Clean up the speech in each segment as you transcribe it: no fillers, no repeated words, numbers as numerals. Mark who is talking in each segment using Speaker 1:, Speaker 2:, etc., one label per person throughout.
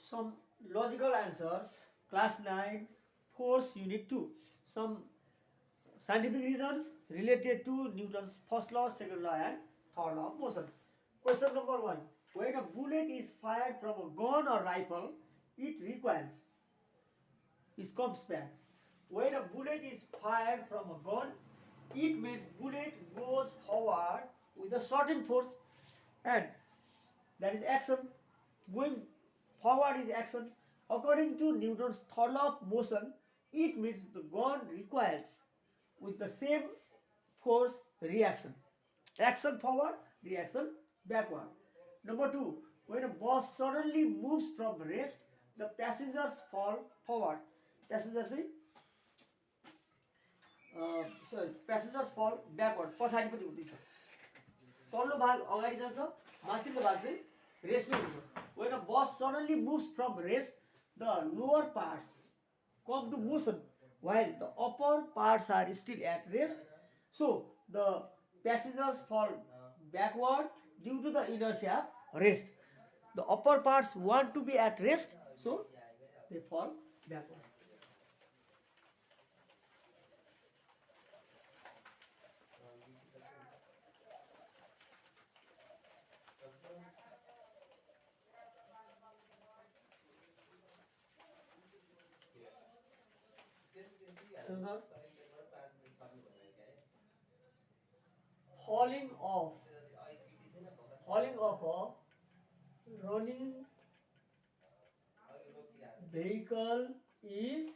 Speaker 1: Some logical answers, class 9, force unit 2. Some scientific reasons related to Newton's first law, second law, and third law of motion. Question number 1. When a bullet is fired from a gun or rifle, it recoils. It comes back. When a bullet is fired from a gun, it means bullet goes forward with a certain force, and that is action. Going forward is action. According to Newton's third law of motion, it means the gun requires with the same force reaction. Action forward, reaction backward. Number 2, when a bus suddenly moves from rest, the passengers fall forward. Passengers passengers fall backward. पछाडिपट्टि हुँदैछ. तल्लो भाग अगाडि जान्छ, माथिल्लो भाग चाहिँ रेस्टमै हुन्छ. When a bus suddenly moves from rest, the lower parts come to motion while the upper parts are still at rest. So the passengers fall backward due to the inertia of rest. The upper parts want to be at rest, so they fall backward. Falling off a running vehicle is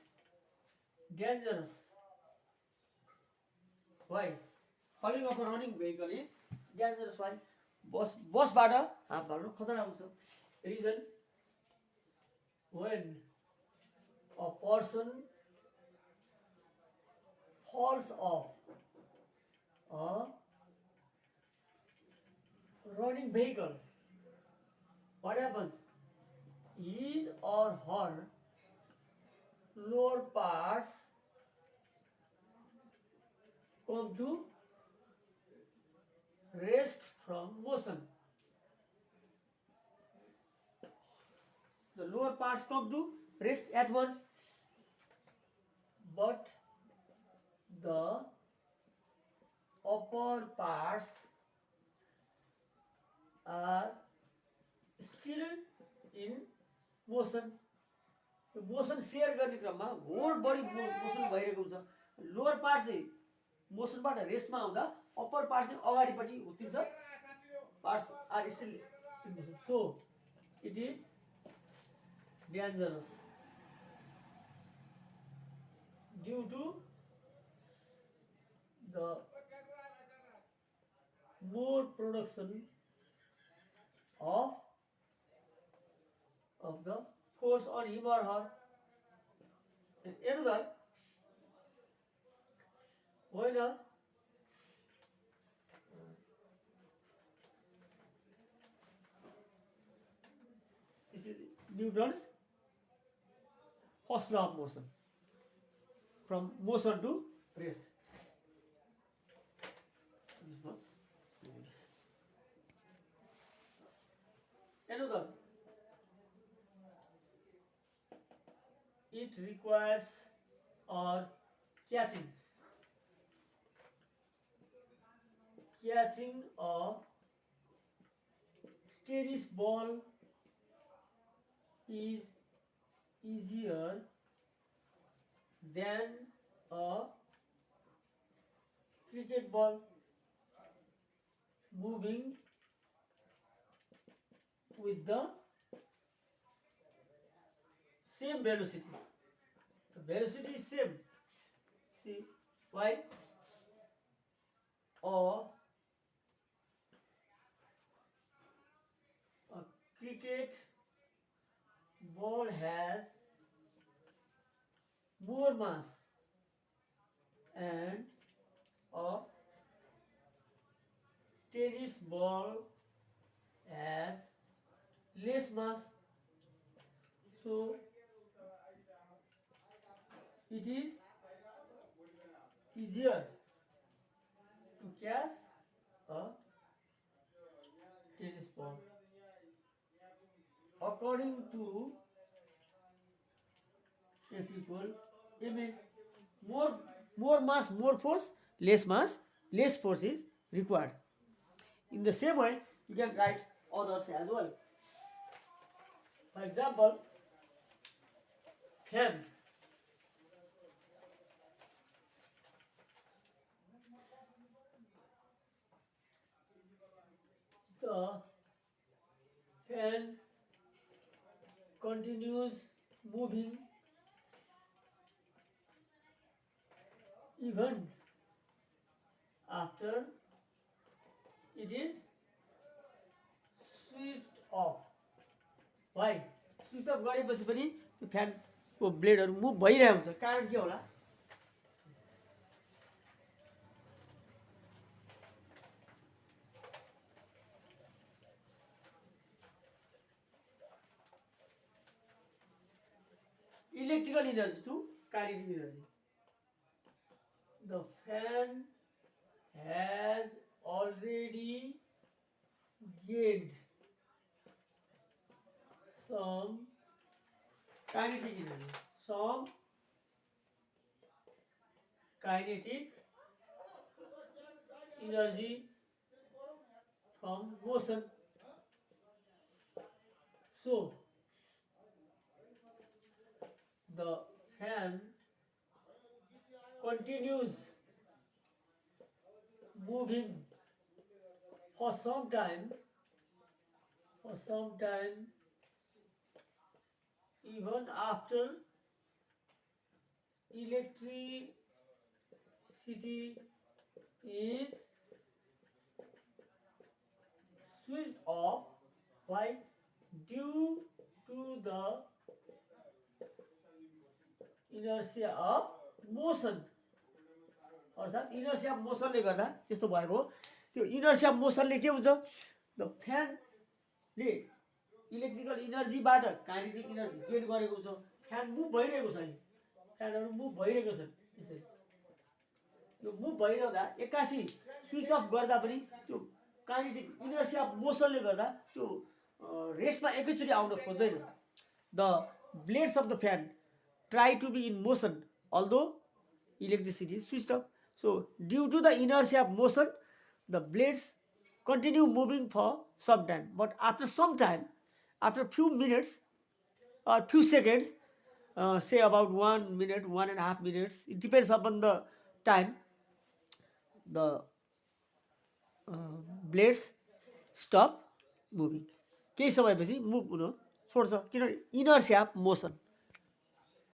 Speaker 1: dangerous. Why? Falling off a running vehicle is dangerous. Why? बसबाट हात फाल्नु खतरा हुन्छ. Reason: when a person falls off a running vehicle, what happens? His or her lower parts come to rest from motion. The lower parts come to rest at once, but the upper parts are still in motion. Motion share गर्ने क्रममा whole बडी motion भइरहेको हुन्छ. Lower part चाहिँ मोसनबाट रेस्टमा आउँदा upper part चाहिँ अगाडिपट्टि उत्तिन्छ. Parts are still in motion, so it is dangerous due to the more production of the force on him or her. And another, when this is Newton's first law of motion, from motion to rest. This was another. It requires or catching a tennis ball is easier than a cricket ball moving with the same velocity. The velocity is same. See why? A cricket ball has more mass and a tennis ball has less mass. So it is easier to catch a tennis ball. According to F equal ma. More mass, more force, less mass, less force is required. In the same way, you can write others as well. For example, fan. The fan continues moving even after it is switched off. Why? Switch off गरेपछि पनि त्यो फ्यानको ब्लेडहरू move भइरहेको हुन्छ, कारण के होला? Electrical energy to kinetic energy. The fan has already gained some kinetic energy. Some kinetic energy from motion. So the fan continues moving for some time, even after electricity is switched off. Why? Due to the inertia of motion. अर्थात् inertia of मोसनले गर्दा त्यस्तो भएको हो. त्यो inertia of मोसनले के हुन्छ? The फ्यानले इलेक्ट्रिकल इनर्जीबाट काइनेटिक इनर्जी गेन गरेको छ. फ्यान मुभ भइरहेको छ, फ्यानहरू मुभ भइरहेको छ. यसरी यो मुभ भइरहँदा एक्कासी स्विच अफ गर्दा पनि त्यो काइनेटिक इनर्सिया अफ मोसनले गर्दा त्यो रेस्टमा एकैचोटि आउन खोज्दैन. The blades of the fan try to be in motion although electricity is switched off. So due to the inertia of motion, the blades continue moving for some time. But after some time, after few minutes or few seconds, say about 1 minute, 1.5 minutes, it depends upon the time, the blades stop moving. केही समयपछि move हुन छोड्छ, किनभने inertia of motion